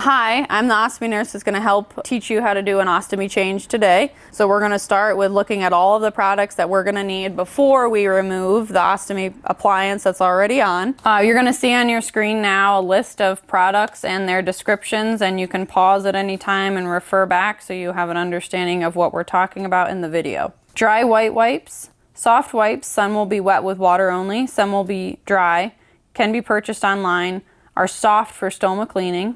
Hi, I'm the ostomy nurse that's going to help teach you how to do an ostomy change today. So we're going to start with looking at all of the products that we're going to need before we remove the ostomy appliance that's already on. You're going to see on your screen now a list of products and their descriptions, and you can pause at any time and refer back so you have an understanding of what we're talking about in the video. Dry white wipes. Soft wipes, some will be wet with water only, some will be dry, can be purchased online, are soft for stoma cleaning.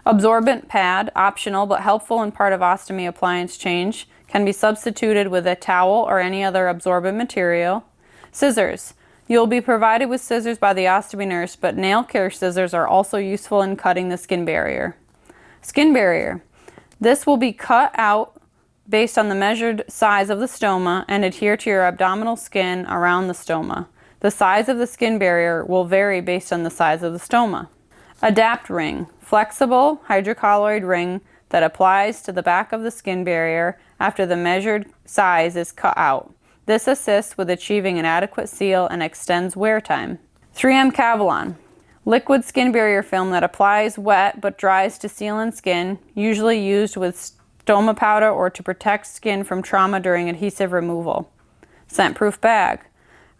Absorbent pad, optional but helpful and part of ostomy appliance change, can be substituted with a towel or any other absorbent material. Scissors. You'll be provided with scissors by the ostomy nurse, but nail care scissors are also useful in cutting the skin barrier. Skin barrier. This will be cut out based on the measured size of the stoma and adhere to your abdominal skin around the stoma. The size of the skin barrier will vary based on the size of the stoma. Adapt ring. Flexible hydrocolloid ring that applies to the back of the skin barrier after the measured size is cut out. This assists with achieving an adequate seal and extends wear time. 3M Cavalon. Liquid skin barrier film that applies wet but dries to sealant skin, usually used with stoma powder or to protect skin from trauma during adhesive removal. Scent-proof bag.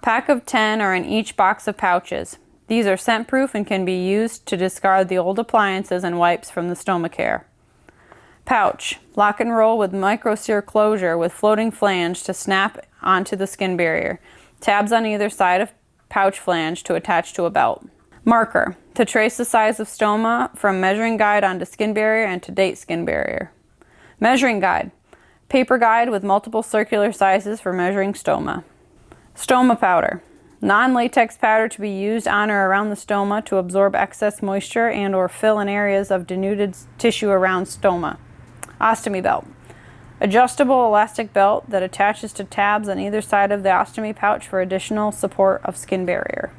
Pack of 10 are in each box of pouches. These are scent-proof and can be used to discard the old appliances and wipes from the stoma care. Pouch. Lock and roll with micro-sear closure with floating flange to snap onto the skin barrier. Tabs on either side of pouch flange to attach to a belt. Marker. To trace the size of stoma from measuring guide onto skin barrier and to date skin barrier. Measuring guide. Paper guide with multiple circular sizes for measuring stoma. Stoma powder. Non-latex powder to be used on or around the stoma to absorb excess moisture and or fill in areas of denuded tissue around stoma. Ostomy belt. Adjustable elastic belt that attaches to tabs on either side of the ostomy pouch for additional support of skin barrier.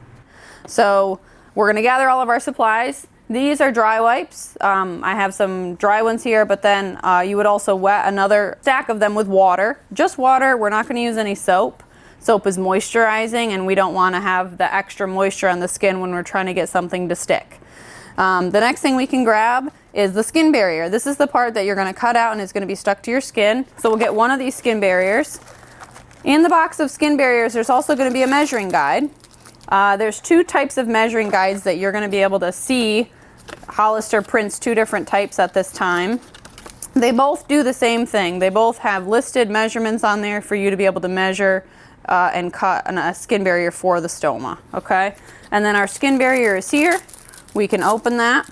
So we're going to gather all of our supplies. These are dry wipes. I have some dry ones here, but then you would also wet another stack of them with water. Just water. We're not going to use any soap. Soap is moisturizing, and we don't want to have the extra moisture on the skin when we're trying to get something to stick. The next thing we can grab is the skin barrier. This is the part that you're going to cut out and is going to be stuck to your skin. So we'll get one of these skin barriers. In the box of skin barriers, there's also going to be a measuring guide. There's two types of measuring guides that you're going to be able to see. Hollister prints two different types at this time. They both do the same thing. They both have listed measurements on there for you to be able to measure and cut a skin barrier for the stoma, okay? And then our skin barrier is here. We can open that.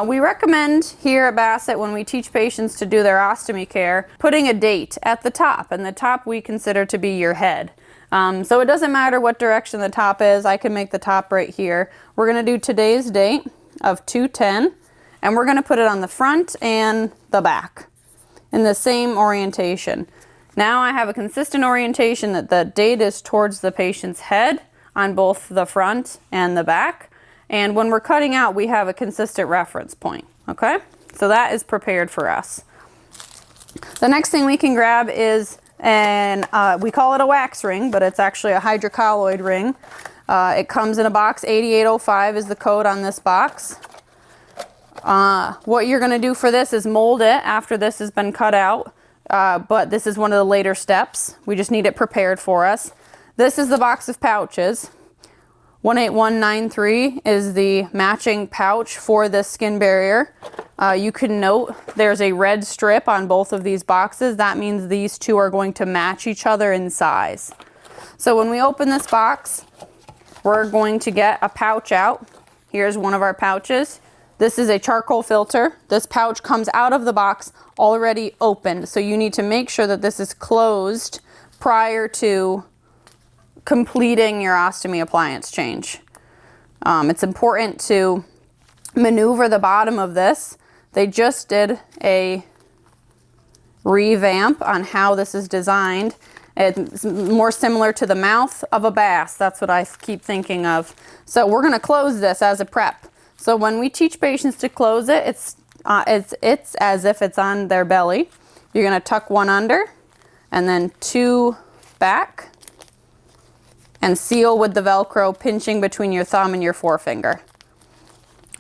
We recommend here at Bassett, when we teach patients to do their ostomy care, putting a date at the top, and the top we consider to be your head. So it doesn't matter what direction the top is. I can make the top right here. We're gonna do today's date of 2/10, and we're gonna put it on the front and the back in the same orientation. Now I have a consistent orientation that the date is towards the patient's head on both the front and the back. And when we're cutting out, we have a consistent reference point, okay? So that is prepared for us. The next thing we can grab is we call it a wax ring, but it's actually a hydrocolloid ring. It comes in a box. 8805 is the code on this box. What you're gonna do for this is mold it after this has been cut out. But this is one of the later steps. We just need it prepared for us. This is the box of pouches. 18193 is the matching pouch for this skin barrier. You can note there's a red strip on both of these boxes. That means these two are going to match each other in size. So when we open this box, we're going to get a pouch out. Here's one of our pouches. This is a charcoal filter. This pouch comes out of the box already opened, so you need to make sure that this is closed prior to completing your ostomy appliance change. It's important to maneuver the bottom of this. They just did a revamp on how this is designed. It's more similar to the mouth of a bass. That's what I keep thinking of. So we're going to close this as a prep. So when we teach patients to close it, it's as if it's on their belly. You're going to tuck one under and then two back and seal with the Velcro, pinching between your thumb and your forefinger.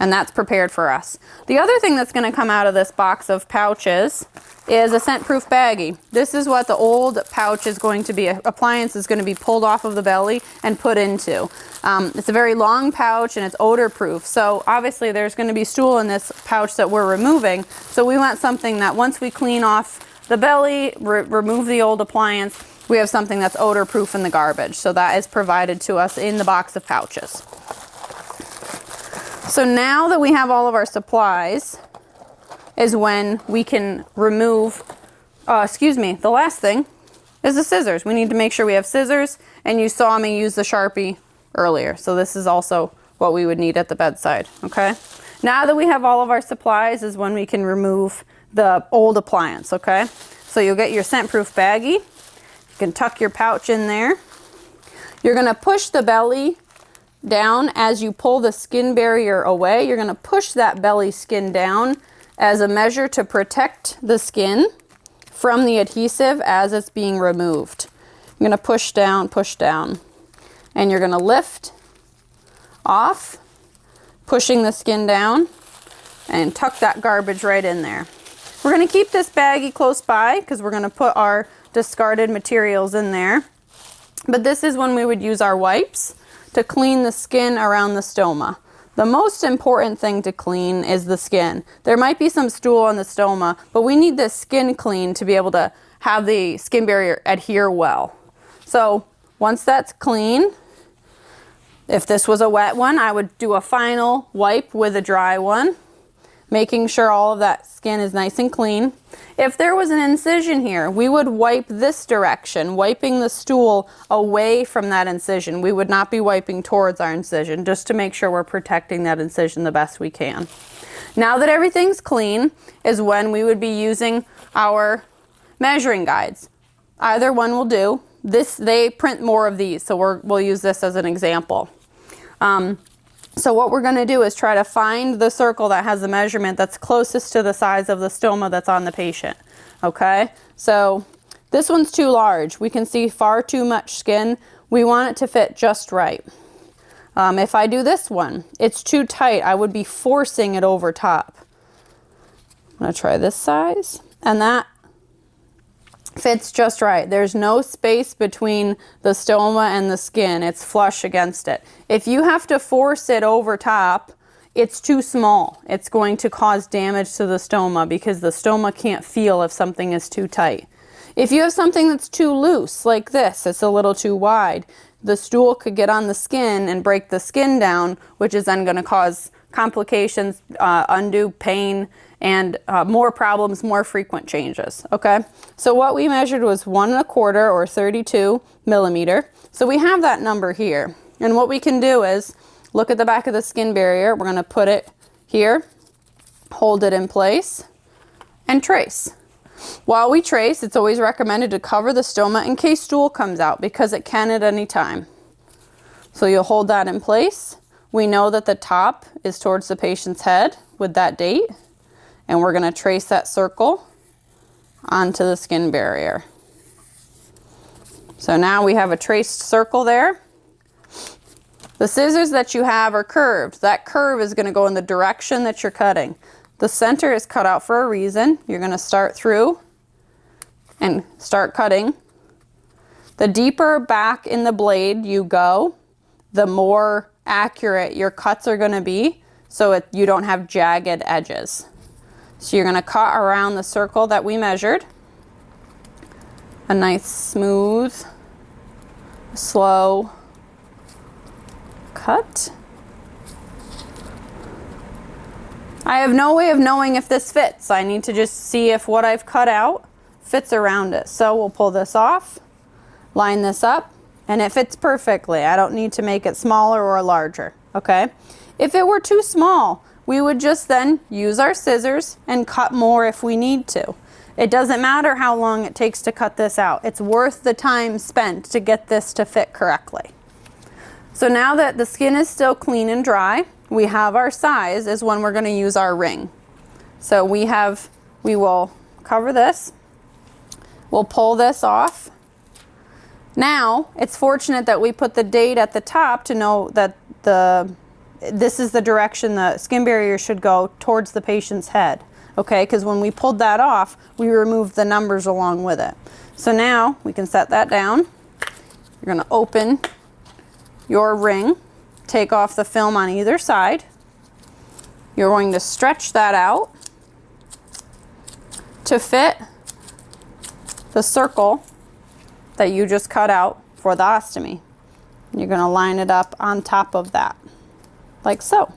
and that's prepared for us. The other thing that's going to come out of this box of pouches is a scent-proof baggie. This is what the old pouch is going to be. Appliance is going to be pulled off of the belly and put into. It's a very long pouch and it's odor-proof. So obviously there's going to be stool in this pouch that we're removing. So we want something that once we clean off the belly, remove the old appliance, we have something that's odor-proof in the garbage. So that is provided to us in the box of pouches. So now that we have all of our supplies is when we can remove, the last thing is the scissors. We need to make sure we have scissors, and you saw me use the Sharpie earlier. So this is also what we would need at the bedside, okay? Now that we have all of our supplies is when we can remove the old appliance, okay? So you'll get your scent-proof baggie. You can tuck your pouch in there. You're gonna push the belly down as you pull the skin barrier away. You're gonna push that belly skin down as a measure to protect the skin from the adhesive as it's being removed. You're gonna push down, and you're gonna lift off, pushing the skin down, and tuck that garbage right in there. We're gonna keep this baggie close by because we're gonna put our discarded materials in there. But this is when we would use our wipes to clean the skin around the stoma. The most important thing to clean is the skin. There might be some stool on the stoma, but we need the skin clean to be able to have the skin barrier adhere well. So once that's clean, if this was a wet one, I would do a final wipe with a dry one, making sure all of that skin is nice and clean. If there was an incision here, we would wipe this direction, wiping the stool away from that incision. We would not be wiping towards our incision, just to make sure we're protecting that incision the best we can. Now that everything's clean is when we would be using our measuring guides. Either one will do. They print more of these, so we'll use this as an example. So what we're going to do is try to find the circle that has the measurement that's closest to the size of the stoma that's on the patient. Okay, so this one's too large. We can see far too much skin. We want it to fit just right. If I do this one, it's too tight. I would be forcing it over top. I'm going to try this size, and that fits just right. There's no space between the stoma and the skin. It's flush against it. If you have to force it over top, it's too small. It's going to cause damage to the stoma because the stoma can't feel if something is too tight. If you have something that's too loose, like this, it's a little too wide, the stool could get on the skin and break the skin down, which is then going to cause complications, undue pain, and more problems, more frequent changes, okay? So what we measured was 1 1/4 or 32 millimeter. So we have that number here. And what we can do is look at the back of the skin barrier. We're gonna put it here, hold it in place, and trace. While we trace, it's always recommended to cover the stoma in case stool comes out because it can at any time. So you'll hold that in place. We know that the top is towards the patient's head with that date. And we're going to trace that circle onto the skin barrier. So now we have a traced circle there. The scissors that you have are curved. That curve is going to go in the direction that you're cutting. The center is cut out for a reason. You're going to start through and start cutting. The deeper back in the blade you go, the more accurate your cuts are going to be, so you don't have jagged edges. So you're going to cut around the circle that we measured. A nice, smooth, slow cut. I have no way of knowing if this fits. I need to just see if what I've cut out fits around it. So we'll pull this off, line this up, and it fits perfectly. I don't need to make it smaller or larger, okay? If it were too small, we would just then use our scissors and cut more if we need to. It doesn't matter how long it takes to cut this out. It's worth the time spent to get this to fit correctly. So now that the skin is still clean and dry, we have our size is when we're going to use our ring. So we will cover this. We'll pull this off. Now, it's fortunate that we put the date at the top to know that this is the direction the skin barrier should go, towards the patient's head. Okay, because when we pulled that off, we removed the numbers along with it. So now we can set that down. You're gonna open your ring, take off the film on either side. You're going to stretch that out to fit the circle that you just cut out for the ostomy. You're gonna line it up on top of that, like so.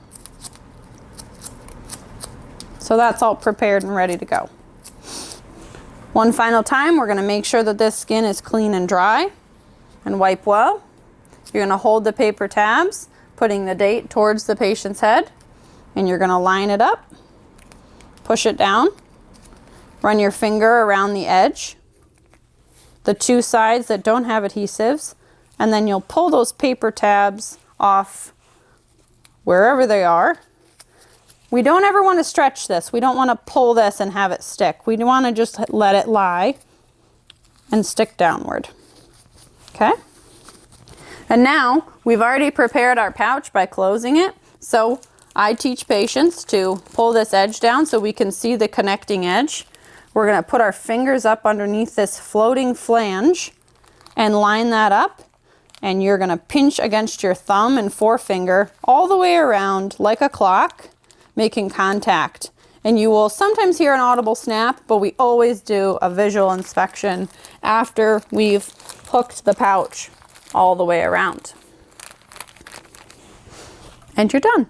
So that's all prepared and ready to go. One final time, we're gonna make sure that this skin is clean and dry and wipe well. You're gonna hold the paper tabs, putting the date towards the patient's head, and you're gonna line it up, push it down, run your finger around the edge, the two sides that don't have adhesives, and then you'll pull those paper tabs off wherever they are. We don't ever want to stretch this. We don't want to pull this and have it stick. We want to just let it lie and stick downward. Okay? And now we've already prepared our pouch by closing it. So I teach patients to pull this edge down so we can see the connecting edge. We're going to put our fingers up underneath this floating flange and line that up. And you're going to pinch against your thumb and forefinger all the way around like a clock, making contact. And you will sometimes hear an audible snap, but we always do a visual inspection after we've hooked the pouch all the way around. And you're done.